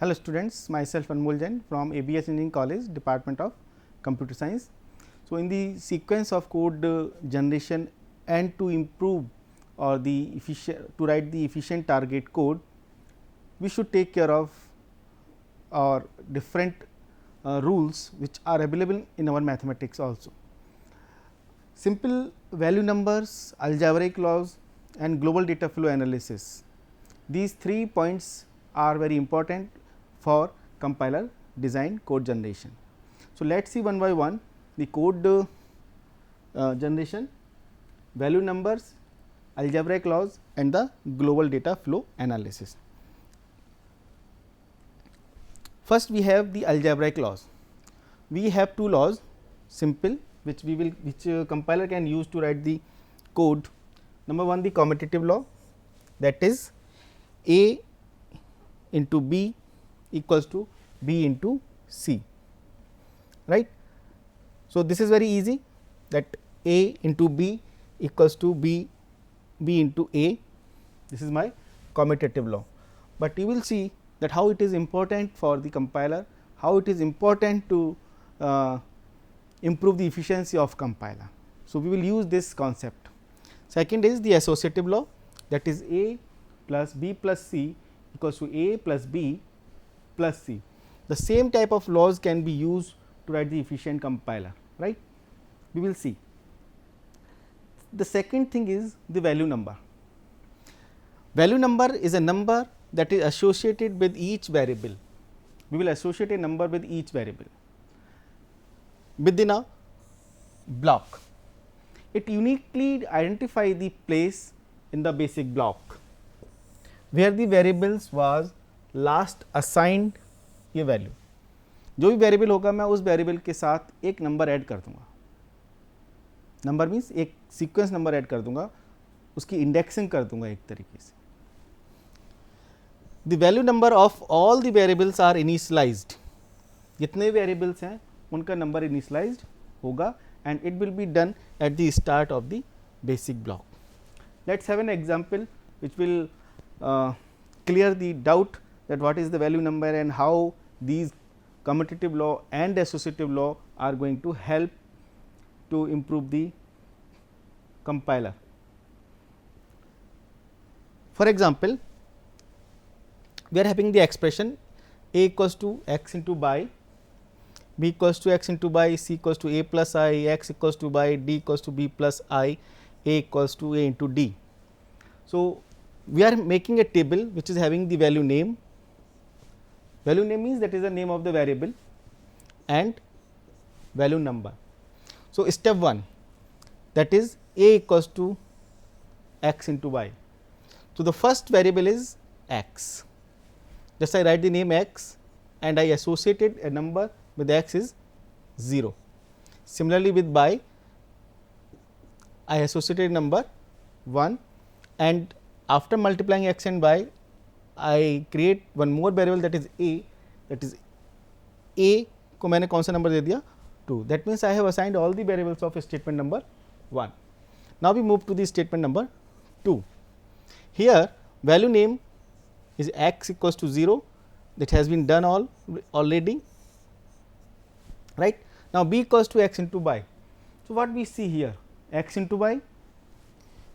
Hello students, myself Anmol Jain from ABS Engineering College, Department of Computer Science. So, in the sequence of code generation and to improve or the to write the efficient target code, we should take care of or different rules which are available in our mathematics also. Simple value numbers, algebraic laws and global data flow analysis. These 3 points are very important for compiler design code generation. So, let us see one by one the code generation, value numbers, algebraic laws and the global data flow analysis. First we have the algebraic laws. We have two laws simple which compiler can use to write the code. Number one, the commutative law, that is A into B equals to B into C, right. So, this is very easy, that A into B equals to B into A, this is my commutative law, but you will see that how it is important for the compiler, how it is important to improve the efficiency of compiler. So, we will use this concept. Second is the associative law, that is A plus B plus C equals to A plus B plus C. The same type of laws can be used to write the efficient compiler, right. We will see. The second thing is the value number. Value number is a number that is associated with each variable. We will associate a number with each variable within a block. It uniquely identifies the place in the basic block where the variables was last assigned ये value. जो भी variable होगा मैं उस variable के साथ एक number add कर दूंगा. नंबर मीन्स एक सीक्वेंस नंबर ऐड कर दूंगा, उसकी इंडेक्सिंग कर दूंगा एक तरीके से. The value number of all the variables are initialized. जितने वेरिएबल्स हैं उनका नंबर इनिशियलाइज्ड होगा and it will be done at the start of the basic block. Let's have an example which will clear the doubt that what is the value number and how these commutative law and associative law are going to help to improve the compiler. For example, we are having the expression A equals to x into y, B equals to x into y, C equals to a plus I, x equals to y, D equals to b plus I, A equals to a into d. So, we are making a table which is having the value name. Value name means that is the name of the variable and value number. So, step 1, that is A equals to x into y. So, the first variable is x. Just I write the name x and I associated a number with x is 0. Similarly, with y I associated number 1 and after multiplying x and y I create one more variable that is a, that is a को मैंने कौन सा number दे दिया 2. That means I have assigned all the variables of statement number 1. Now, we move to the statement number 2. Here value name is x equals to 0, that has been done already, right. Now, b equals to x into y. So, what we see here, x into y,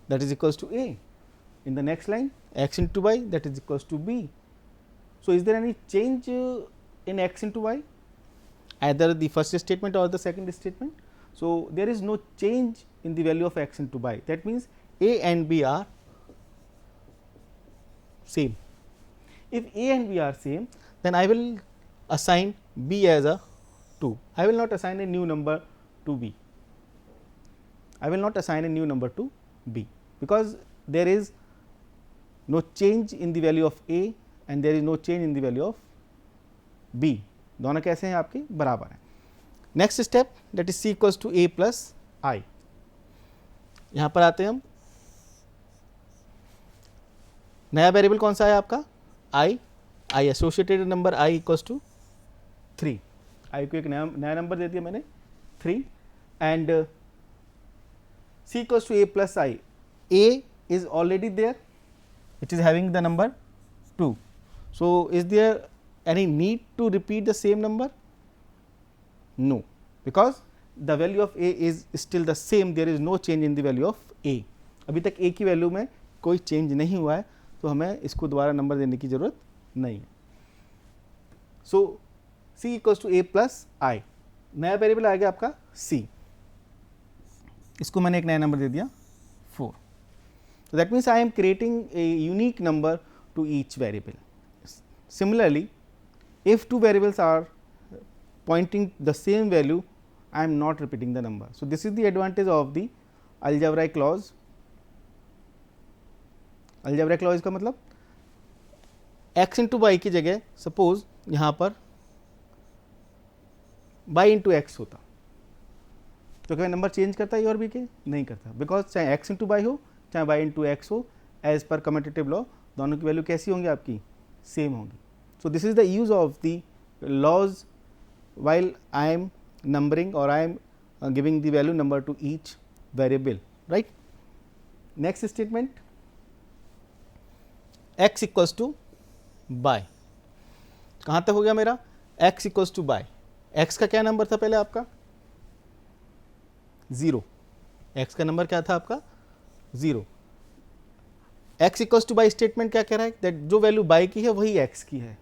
that is equals to a. In the next line, x into y, that is equals to b. So, is there any change in x into y, either the first statement or the second statement? So, there is no change in the value of x into y. That means, a and b are same. If a and b are same, then I will assign b as a 2. I will not assign a new number to b. I will not assign a new number to b, because there is no change in the value of a and there is no change in the value of b. दोनों कैसे हैं आपके बराबर हैं. Next step, that is c equals to a plus i. यहाँ पर आते हैं हम. नया वेरिएबल कौन सा है आपका i associated number i equals to 3. i को एक नया नंबर दे दिया मैंने 3 and c equals to a plus i. a is already there which is having the number 2. So, is there any need to repeat the same number? No, because the value of a is still the same, there is no change in the value of a. अभी तक a की value में कोई change नहीं हुआ है, तो हमें इसको दोबारा नंबर देने की जरूरत नहीं. So c equals to a plus I, नया वेरिएबल आ गया आपका c, इसको मैंने एक नया नंबर दे दिया 4. So that means I am creating a unique number to each variable. Similarly, if two variables are pointing the same value, I am not repeating the number. So this is the advantage of the algebraic clause. Algebraic clause का मतलब x into y की जगह suppose यहाँ पर y into x होता, तो क्या number change करता है ए और बी के? नहीं करता, बिकॉज चाहे x into y हो चाहे y into x हो, एज पर कम्यूटेटिव लॉ दोनों की वैल्यू कैसी होंगी आपकी? सेम होंगी. So this is the use of the laws while I am numbering or I am giving the value number to each variable, right. Next statement, x equals to y. कहाँ तक हो गया मेरा? x equals to y. x का क्या number था पहले आपका? 0. x का नंबर क्या था आपका? 0. x equals to y statement क्या कह रहा है? दैट जो वैल्यू y की है वही x की है,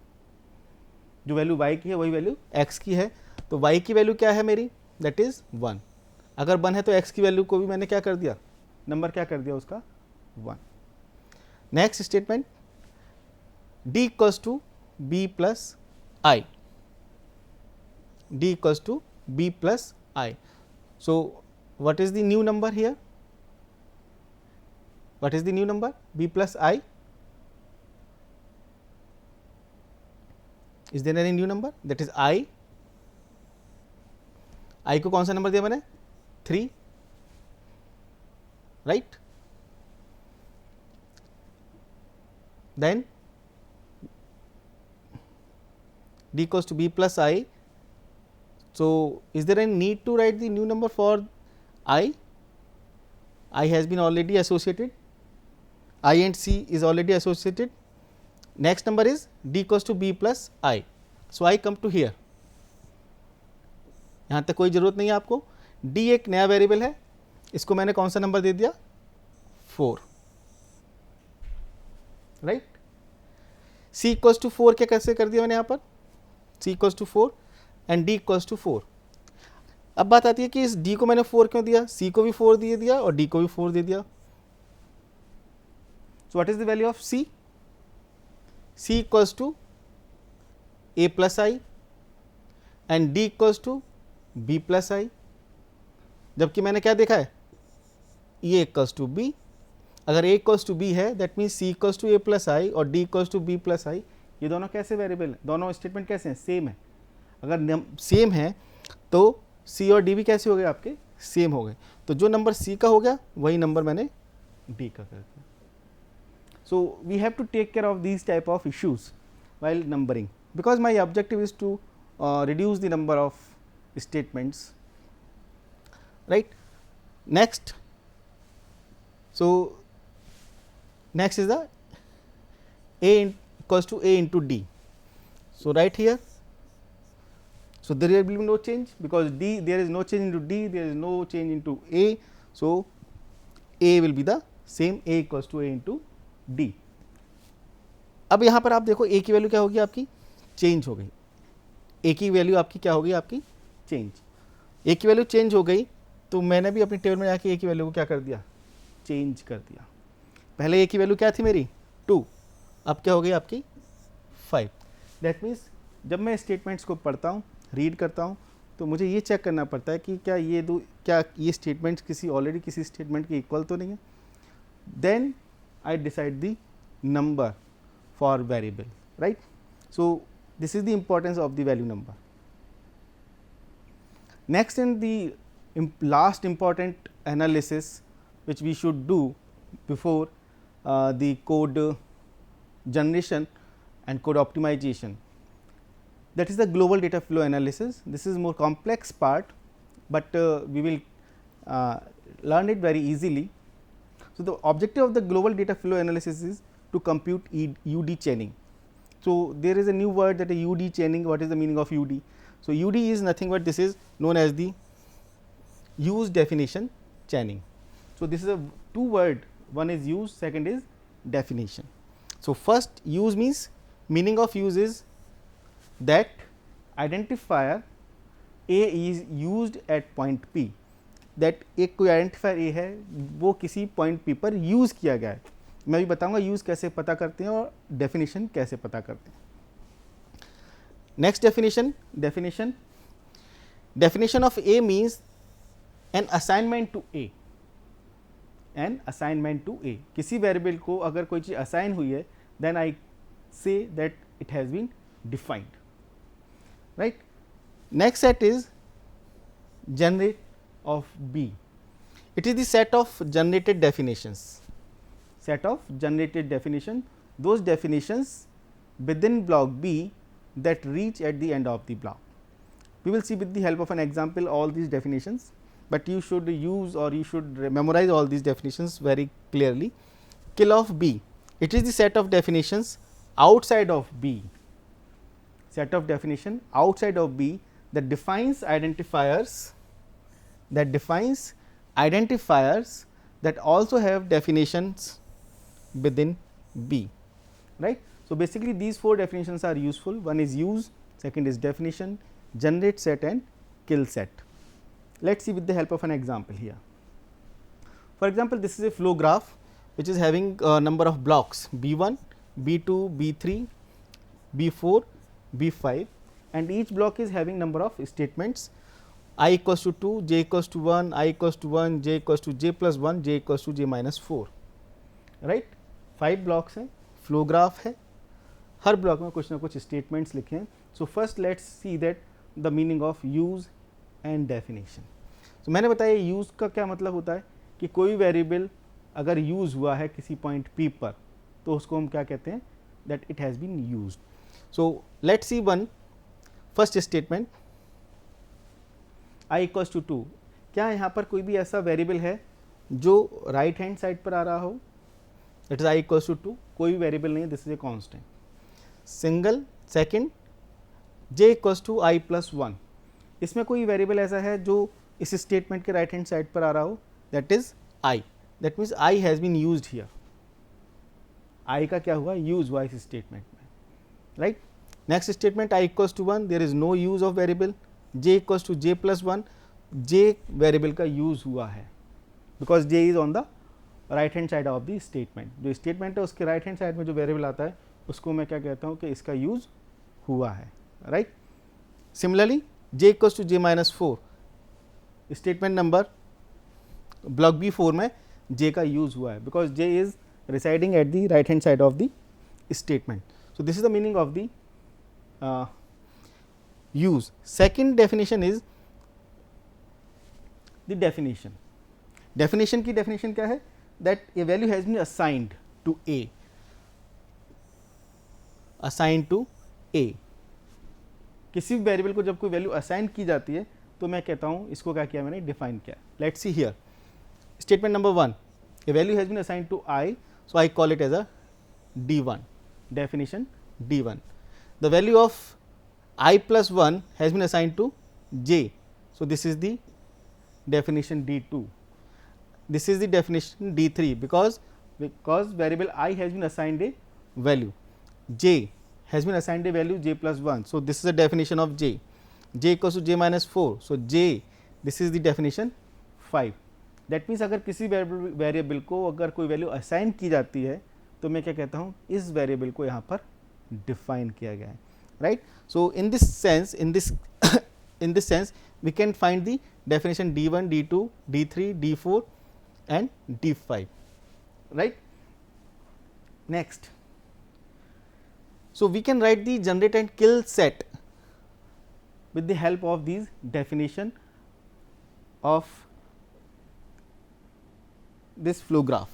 जो वैल्यू y की है वही वैल्यू x की है. तो y की वैल्यू क्या है मेरी? That is 1. अगर 1 है तो x की वैल्यू को भी मैंने क्या कर दिया? नंबर क्या कर दिया उसका? 1. Next statement, d equals to b plus i. d equals to b plus i. So what is the new number here? What is the new number? b plus I. Is there any new number? That is I. I को कौन सा number दिया मैंने? 3, right? Then d equals to b plus I. So is there any need to write the new number for I? I has been already associated. I and C is already associated. Next number is d equals to b plus I. So I come to here. यहाँ तक कोई ज़रूरत नहीं है आपको. d एक नया variable है, इसको मैंने कौन सा नंबर दे दिया? 4, राइट. c इक्वल्स टू 4 क्या कैसे कर दिया मैंने यहाँ पर? c equals to 4 and d equals to 4. अब बात आती है कि इस d को मैंने 4 क्यों दिया? c को भी 4 दे दिया और d को भी 4 दे दिया. So what is the value of c? c equals to a plus I and d equals to b plus I. जबकि मैंने क्या देखा है? a equals to b. अगर a equals to b है that means c equals to a plus I और d equals to b plus I. ये दोनों कैसे वेरिएबल हैं? दोनों स्टेटमेंट कैसे हैं? सेम है. अगर सेम है तो c और d भी कैसे हो गए आपके? सेम हो गए. तो जो नंबर c का हो गया वही नंबर मैंने d का कर दिया. So we have to take care of these type of issues while numbering, because my objective is to reduce the number of statements, right. Next, so next is the a equals to a into d. So right here, so there will be no change because d, there is no change into d, there is no change into a. So a will be the same, a equals to a into d. अब यहाँ पर आप देखो a की value क्या होगी आपकी? Change हो गई. a की वैल्यू आपकी क्या हो गई? आपकी चेंज. a की वैल्यू चेंज हो गई तो मैंने भी अपनी टेबल में जाके a की वैल्यू को क्या कर दिया? चेंज कर दिया. पहले a की वैल्यू क्या थी मेरी? 2, अब क्या हो गई आपकी? 5. दैट मीन्स जब मैं स्टेटमेंट्स को पढ़ता हूँ, रीड करता हूँ, तो मुझे ये चेक करना पड़ता है कि क्या ये स्टेटमेंट्स किसी ऑलरेडी किसी स्टेटमेंट के इक्वल तो नहीं है. Then I decide the number for variable, right. So this is the importance of the value number. Next, in the last important analysis which we should do before the code generation and code optimization, that is the global data flow analysis. This is more complex part, but we will learn it very easily. So the objective of the global data flow analysis is to compute UD chaining. So there is a new word that a UD chaining. What is the meaning of UD? So UD is nothing but this is known as the use definition chaining. So this is a two word, one is use, second is definition. So first use means meaning of use is that identifier A is used at point P. That एक कोई identifier ए है वो किसी point P पर use किया गया है. मैं भी बताऊंगा यूज़ कैसे पता करते हैं और डेफिनेशन कैसे पता करते हैं. Next definition of a means an assignment to a. किसी वेरिएबल को अगर कोई चीज़ असाइन हुई है then I say that it has been defined. Right. Next set is generate of B. It is the set of generated definitions. Those definitions within block B that reach at the end of the block. We will see with the help of an example all these definitions, but you should use or you should memorize all these definitions very clearly. Kill of B. It is the set of definitions outside of B. Set of definition outside of B that defines identifiers that also have definitions within B. Right. So basically these four definitions are useful. One is use, second is definition, generate set and kill set. Let us see with the help of an example here. For example, this is a flow graph which is having a number of blocks B1, B2, B3, B4, B5, and each block is having number of statements I equals to 2, j equals to 1, I equals to 1, j equals to j plus 1, j equals to j minus 4. Right. 5 blocks हैं, flow graph है, हर block में कुछ ना कुछ statements लिखे हैं. So first let's see that the meaning of use and definition. तो मैंने बताया यूज़ का क्या मतलब होता है कि कोई वेरिएबल अगर यूज़ हुआ है किसी पॉइंट P पर तो उसको हम क्या कहते हैं, that it has been used. So let's see one first statement i equals to 2. क्या यहाँ पर कोई भी ऐसा वेरिएबल है जो राइट हैंड साइड पर आ रहा हो? It is i equals to 2. कोई भी वेरिएबल नहीं है, this is a constant. Single. Second j equals to i plus 1. इसमें कोई वेरिएबल ऐसा है जो इस स्टेटमेंट के राइट हैंड साइड पर आ रहा हो? That is i. That means i has been used here. i का क्या हुआ? यूज हुआ इस स्टेटमेंट में. Right. Next statement i equals to 1. There is no use of variable. j equals to j plus 1. j variable का use हुआ है because j is on the right hand side of the statement. जो statement है उसके right hand side में जो variable आता है उसको मैं क्या कहता हूँ कि इसका यूज हुआ है. Right. Similarly j equals to j minus 4. Statement number block B4 में j का यूज हुआ है because j is residing at the right hand side of the statement. So this is the meaning of the use. Second definition is the definition. Definition की definition क्या है? That a value has been assigned to A. Assigned to A. किसी भी variable को जब कोई value assign की जाती है तो मैं कहता हूँ इसको क्या किया मैंने? डिफाइन किया. Let's see here. Statement number 1. A value has been assigned to I, so I call it as a D1. Definition D1. The value of I plus 1 has been assigned to j. So this is the definition D2. This is the definition D3 because variable I has been assigned a value. J has been assigned a value j plus 1. So this is the definition of j. J equals to j minus 4. So j, this is the definition 5. That means अगर किसी variable को अगर कोई value assign की जाती है तो मैं क्या कहता हूँ? इस वेरिएबल को यहाँ पर डिफाइन किया गया है. Right. So in this sense we can find the definition D1, D2, D3, D4 and D5. Right. Next, so we can write the generate and kill set with the help of these definition of this flow graph.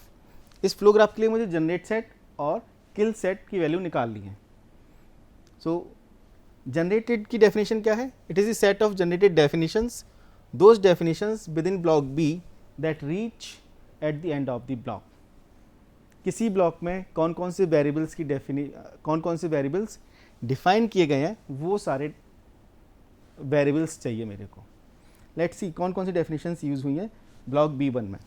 इस flow graph के लिए मुझे generate set और kill set की value निकालनी है. So generated की definition क्या है? It is a set of generated definitions, those definitions within block B that reach at the end of the block. किसी ब्लॉक में कौन कौन से वेरिएबल्स डिफाइन किए गए हैं, वो सारे वेरिएबल्स चाहिए मेरे को। लेट्स सी कौन कौन सी डेफिनेशंस यूज हुई हैं ब्लॉक B1 में।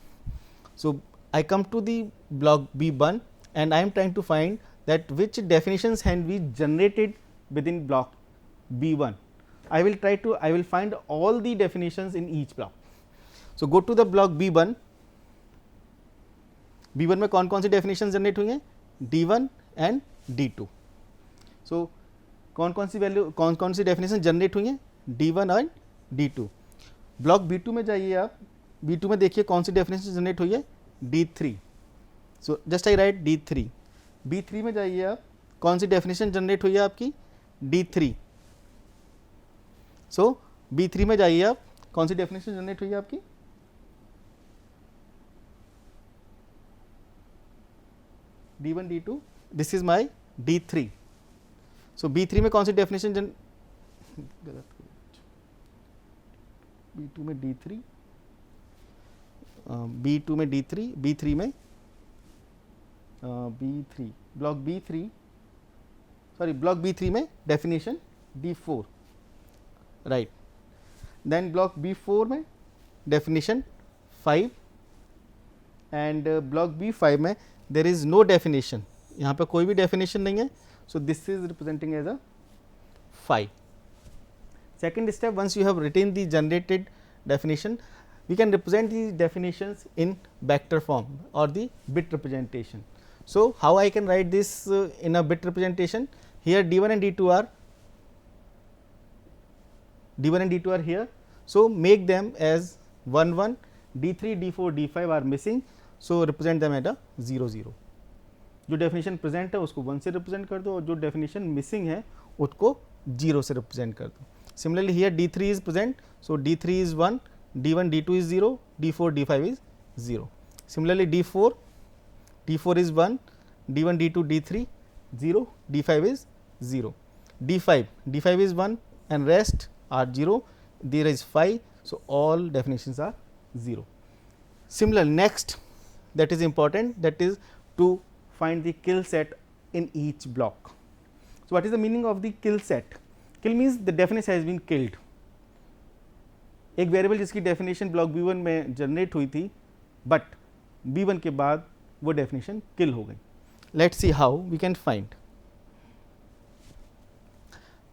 So I come to the block B1 and I am trying to find that which definitions can be generated within block B1. I will find all the definitions in each block. So go to the block B1. B1 में कौन कौन सी definitions generate हुई हैं? D1 and D2. So कौन कौन सी definitions generate हुई हैं? D1 और D2. ब्लॉक B2 में जाइए आप, B2 में देखिए कौन सी definition जनरेट हुई है? D3. So just I right D3. B3 में जाइए आप, कौन सी डेफिनेशन जनरेट हुई है आपकी? D3. सो B3 में जाइए आप, कौन सी डेफिनेशन जनरेट हुई है आपकी? D1 D2. This is my D3. So B3 में कौन सी डेफिनेशन B2 में D3, B2 में D3, B3 में B3, block B3, sorry block B3 में definition D4, right. Then block B4 में डेफिनेशन 5 एंड ब्लॉक B5 में देर इज नो डेफिनेशन, यहाँ पे कोई भी डेफिनेशन नहीं है, so this is representing as a 5. Second step, once you have written the generated definition, we can represent the definitions in vector form or the bit representation. So how I can write this in a bit representation? Here D1 and D2 are here. So make them as 1 1. D3, D4, D5 are missing. So represent them at a 0 0. जो definition present है उसको 1 से represent कर दो और जो definition missing है उसको 0 से रिप्रेजेंट कर दो. Similarly here D3 is present, so D3 is 1, D1 D2 is 0, D4 D5 is 0. Similarly D4 is 1, D1 D2 D3 0, D5 is 0. D5 is 1 and rest are 0, there is 5, so all definitions are 0. Similarly next that is important, that is to find the kill set in each block. So what is the meaning of the kill set? Kill means the definition has been killed. एक variable जिसकी definition block B1 में generate हुई थी, but B1 के बाद वो definition kill हो गई. Let's see how we can find.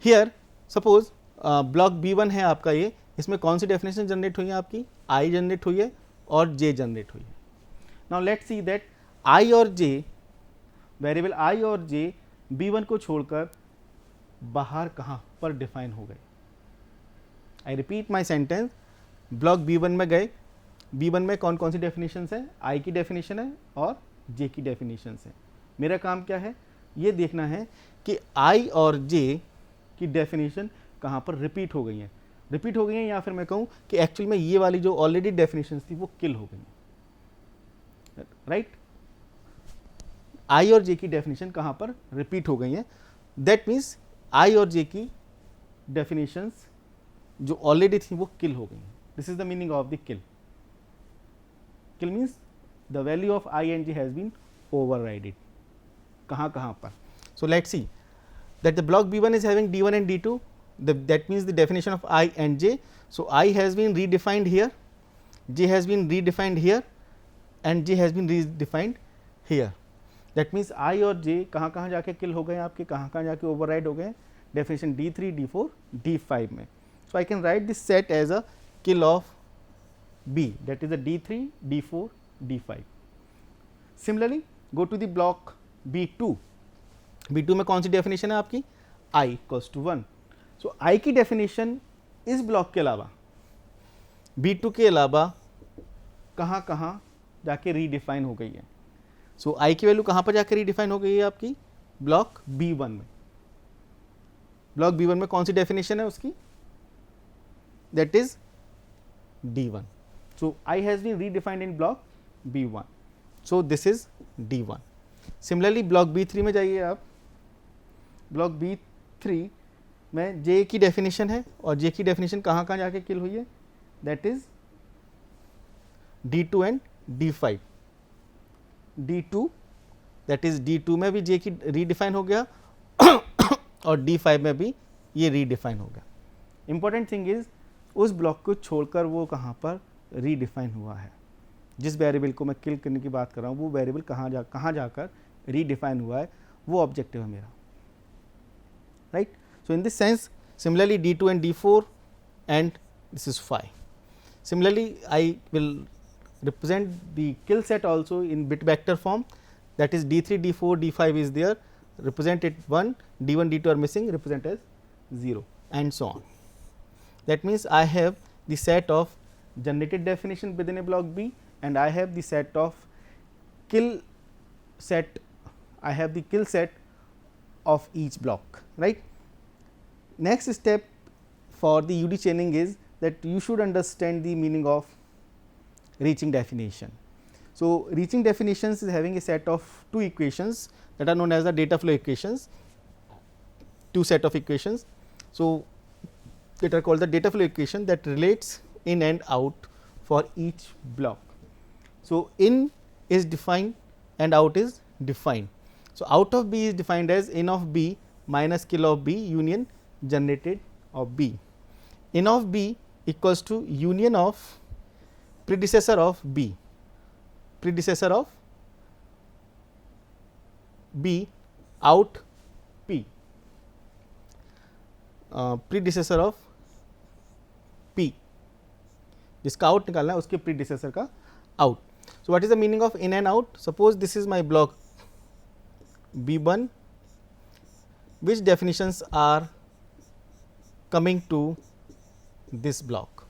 Here suppose block B1 है आपका ये, इसमें कौन सी डेफिनेशन जनरेट हुई है आपकी? I जनरेट हुई है और J जनरेट हुई है. Now let's see that I और J, वेरिएबल I और J B1 को छोड़कर बाहर कहाँ पर डिफाइन हो गए? I repeat my sentence, block B1 में गए, B1 में कौन कौन सी डेफिनेशंस है? I की डेफिनेशन है और J की डेफिनेशंस है. मेरा काम क्या है? ये देखना है कि I और J की डेफिनेशन कहाँ पर रिपीट हो गई हैं. रिपीट हो गई हैं या फिर मैं कहूँ कि एक्चुअल में ये वाली जो ऑलरेडी डेफिनेशंस थी वो किल हो गई हैं, राइट? I और J की डेफिनेशन कहाँ पर रिपीट हो गई हैं. दैट मीन्स I और J की डेफिनेशंस जो ऑलरेडी थी वो किल हो गई हैं. This is the meaning of the kill. Kill means the value of I and J has been overrided. कहाँ पर? So let's see that the block B1 is having D1 and D2. That means the definition of I and J. So I has been redefined here, J has been redefined here, and J has been redefined here. That means I और J कहाँ जाके किल हो गए आपके, कहाँ जाके override हो गए? डेफिनेशन D3, D4, D5 में. So I can write this set as a kill of B, that is a D3, D4, D5. Similarly go to the block B2. B2 में कौन सी डेफिनेशन है आपकी? I equals to 1. So I की definition इस block के अलावा, B2 के अलावा कहाँ जाके रीडिफाइन हो गई है? सो I की वैल्यू कहाँ पर जाके रीडिफाइन हो गई है आपकी? ब्लॉक B1 में. ब्लॉक B1 में कौन सी डेफिनेशन है उसकी? That is D1. So I has been redefined in block B1. So this is D1. Similarly block B3 में जाइए आप. ब्लॉक B3 में J की डेफिनेशन है और J की डेफिनेशन कहाँ जाके किल हुई है? That is D2 and D5. D2 that is D2 में भी J की रीडिफाइन हो गया और D5 में भी ये रीडिफाइन हो गया। इंपॉर्टेंट थिंग इज उस ब्लॉक को छोड़कर वो कहाँ पर रीडिफाइन हुआ है, जिस वेरिएबल को मैं किल करने की बात कर रहा हूँ वो वेरिएबल कहाँ जाकर रीडिफाइन हुआ है, वो ऑब्जेक्टिव है मेरा, right. So in this sense similarly D2 and D4 and this is phi. Similarly I will represent the kill set also in bit vector form, that is D3 D4 D5 is there, represent it 1, D1 D2 are missing, represent as 0 and so on. That means I have the set of generated definition within a block B and I have the set of kill set, I have the kill set of each block, right. Next step for the UD chaining is that you should understand the meaning of reaching definition. So, reaching definitions is having a set of two equations that are known as the data flow equations, two set of equations. So, that are called the data flow equation that relates in and out for each block. So, in is defined and out is defined. So, out of B is defined as in of B minus kill of B union generated of B. In of B equals to union of predecessor of B, predecessor of B out P, predecessor of P, जिसका out निकालना है उसके predecessor का out. So what is the meaning of in and out? Suppose this is my block B1, which definitions are coming to this block?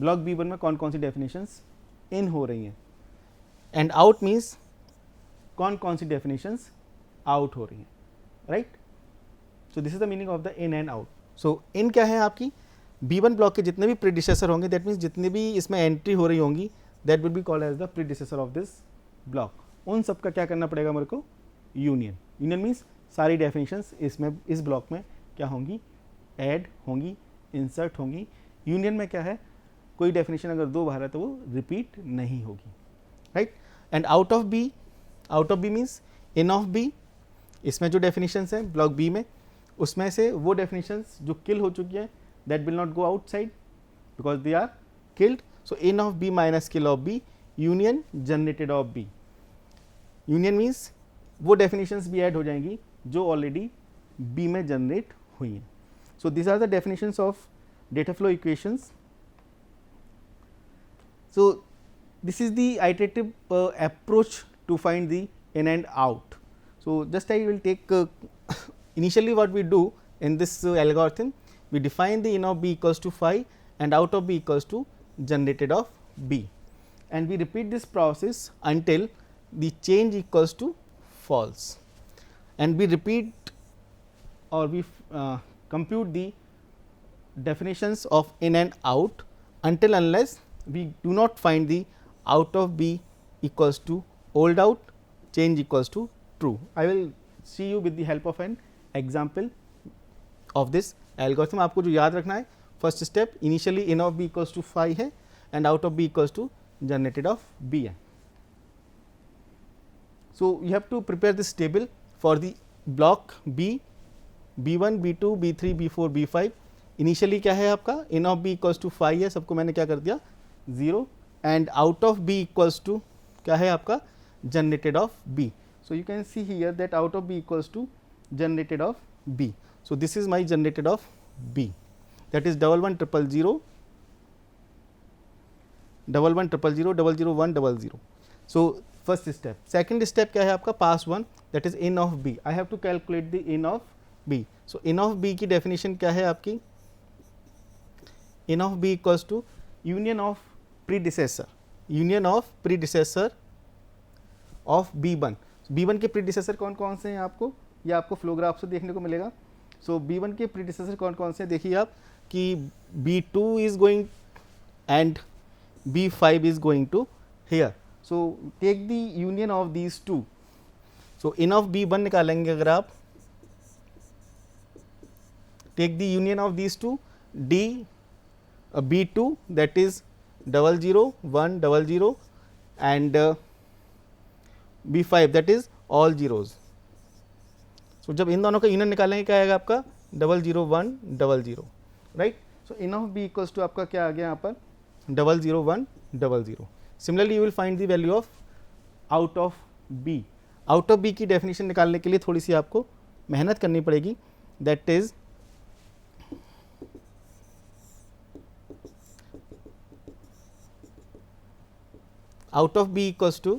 Block B1 में कौन कौन सी definitions इन हो रही हैं, एंड आउट मीन्स कौन कौन सी डेफिनेशंस आउट हो रही हैं, right. So this is the meaning of the in and out. So in क्या है आपकी B1 ब्लॉक के जितने भी प्रीडिसेसर होंगे, दैट मीन्स जितने भी इसमें एंट्री हो रही होंगी, that will be called as the predecessor of this block. उन सब का क्या करना पड़ेगा मेरे को? यूनियन. यूनियन मीन्स सारी डेफिनेशंस इसमें इस ब्लॉक में क्या होंगी? ऐड होंगी, इंसर्ट होंगी. यूनियन में क्या है, कोई डेफिनेशन अगर दो बार है तो वो रिपीट नहीं होगी, right. And out of B, out of B means in of B, इसमें जो डेफिनेशंस हैं ब्लॉक बी में, उसमें से वो डेफिनेशंस जो किल हो चुकी हैं that will not go outside because they are killed. So in of B minus kill of B union generated of B. Union means वो डेफिनेशंस भी ऐड हो जाएंगी जो ऑलरेडी बी में जनरेट हुई हैं. So this are the definitions of data flow equations. So this is the iterative approach to find the in and out. So just I will take initially what we do in this algorithm, we define the in of b equals to phi and out of b equals to generated of b, and we repeat this process until the change equals to false, and we repeat or we compute the definitions of in and out until unless we do not find the out of b equals to old out, change equals to true. I will see you with the help of an example of this algorithm. आपको जो याद रखना है, first step initially in of B equals to phi है and out of B equals to generated of B है. So you have to prepare this table for the block B, B1 B2 B3 B4 B5. Initially क्या है आपका? In of B equals to phi है, सबको मैंने क्या कर दिया 0, and out of B equals to क्या है आपका? Generated of B. So you can see here that out of B equals to generated of B. So this is my generated of B, that is 110000 1100 001 00. So first step. Second step क्या है आपका? Pass one, that is in of B. I have to calculate the in of B. So in of B की definition क्या है आपकी? In of B equals to union of predecessor, union of predecessor of B1. B1 के predecessor कौन कौन से हैं आपको? ये आपको फ्लोग्राफ से देखने को मिलेगा. सो B1 के प्रीडिसेसर कौन कौन से हैं? देखिए आप कि B2 is going and B5 is going to here. So take the union of these two. So in of B1 निकालेंगे अगर आप, take the union of these two, B2 that is 00 1 00 and B5 that is all zeros. सो जब इन दोनों का union निकालेंगे क्या आएगा आपका 00100, right. So in of B equals to आपका क्या आ गया यहाँ पर 00100। Similarly you will find the value of out of B. Out of B की डेफिनेशन निकालने के लिए थोड़ी सी आपको मेहनत करनी पड़ेगी, that is out of b equals to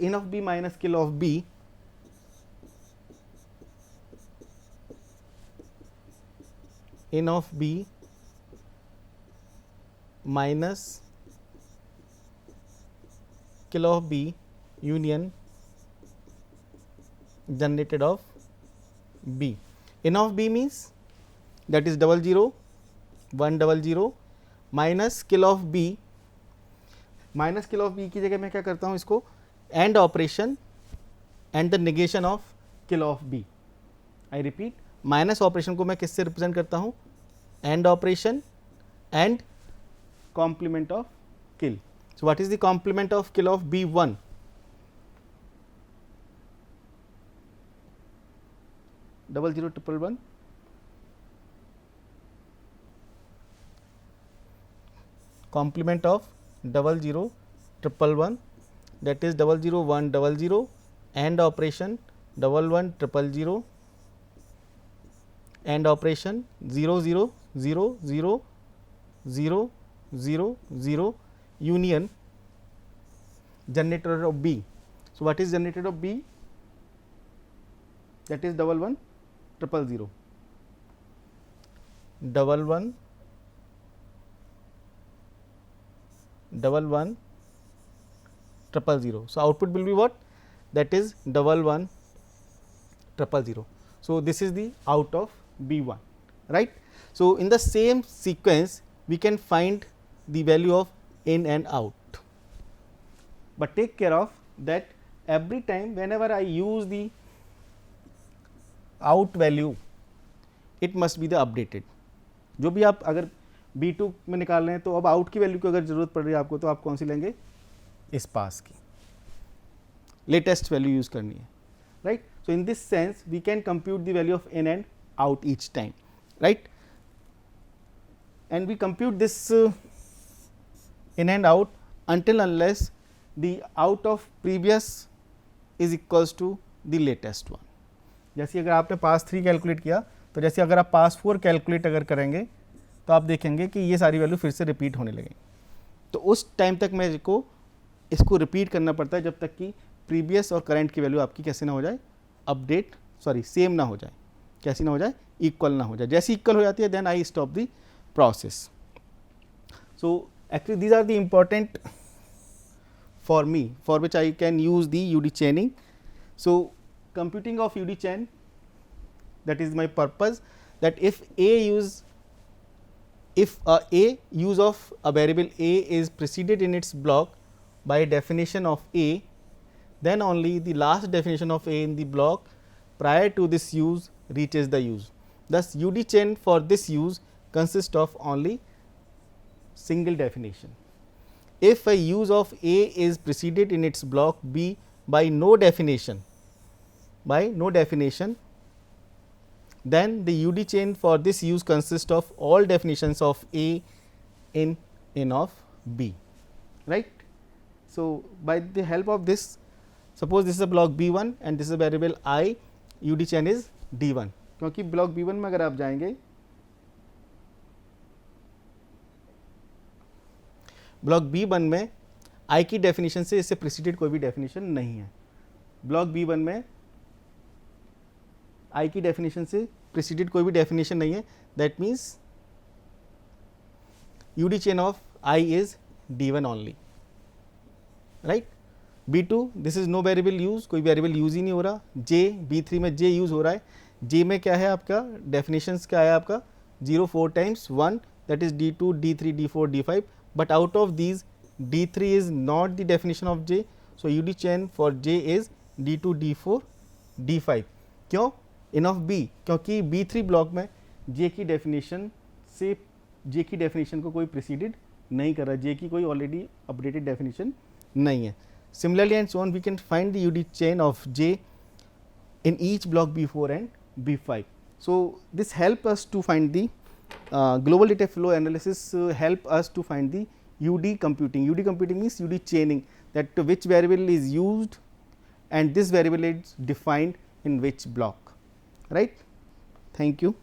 in of b minus kill of b, in of b minus kill of b union generated of b. In of b means that is 00100 minus kill of b, minus kill of B की जगह मैं क्या करता हूँ इसको and operation and the negation of kill of B. I repeat, minus operation को मैं किससे रिप्रेजेंट करता हूँ, and operation and complement of kill. So what is the complement of kill of B 1, double zero triple one, complement of 00111, that is 00100 and operation 1100 and operation 0000000 union generator of B. So what is generator of B? That is 1100 11 11 000. So output will be what? That is 11 000. So this is the out of B1, right. So in the same sequence we can find the value of in and out, but take care of that every time whenever I use the out value it must be the updated. जो भी आप अगर B2 में निकाल रहे हैं तो अब आउट की वैल्यू की अगर जरूरत पड़ रही है आपको तो आप कौन सी लेंगे, इस पास की लेटेस्ट वैल्यू यूज करनी है, right. So in this sense we can compute the value of in and out each time, right. And we compute this in and out until unless the out of previous is equals to the latest one. जैसे अगर आपने पास 3 calculate किया तो जैसे अगर आप पास 4 calculate अगर करेंगे तो आप देखेंगे कि ये सारी वैल्यू फिर से रिपीट होने लगेंगी. तो उस टाइम तक मैं इसको रिपीट करना पड़ता है जब तक कि प्रीवियस और करंट की वैल्यू आपकी कैसे ना हो जाए, सेम ना हो जाए, कैसी ना हो जाए, इक्वल ना हो जाए. जैसे इक्वल हो जाती है then I stop the process. So actually these are the important for me for which I can use the UD chaining. So computing of UD chain, that is my purpose, that if a use of a variable a is preceded in its block by definition of a, then only the last definition of a in the block prior to this use reaches the use. Thus UD chain for this use consists of only single definition. If a use of A is preceded in its block B by no definition, then the UD chain for this use consists of all definitions of A in N of B, right. So by the help of this, suppose this is a block B1 and this is a variable I, UD chain is D1. क्योंकि block B1 में अगर आप जाएंगे, block B1 में I की definition से इससे preceded कोई भी डेफिनेशन नहीं है. ब्लॉक B1 में I की डेफिनेशन से प्रीसीडेड कोई भी डेफिनेशन नहीं है. That means UD chain of I is D1 only, right. B2 this is no variable use, कोई वेरिएबल यूज ही नहीं हो रहा. J B3 में J यूज हो रहा है. J में क्या है आपका डेफिनेशंस, क्या है आपका 0 4 times 1, that is D2 D3 D4 D5. But out of these D3 is not the definition of J, so UD chain for J is D2 D4 D5. क्यों? इन ऑफ B, क्योंकि B3 block में J की definition से जे की definition को कोई preceded नहीं कर रहा, जे की कोई ऑलरेडी अपडेटेड डेफिनेशन नहीं है. Similarly and so on, we can find the UD chain of J in each block B4 and B5. So, this help us to find the global data flow analysis, help us to find the UD computing. UD computing means UD chaining, that which variable is used and this variable is defined in which block, right. Thank you.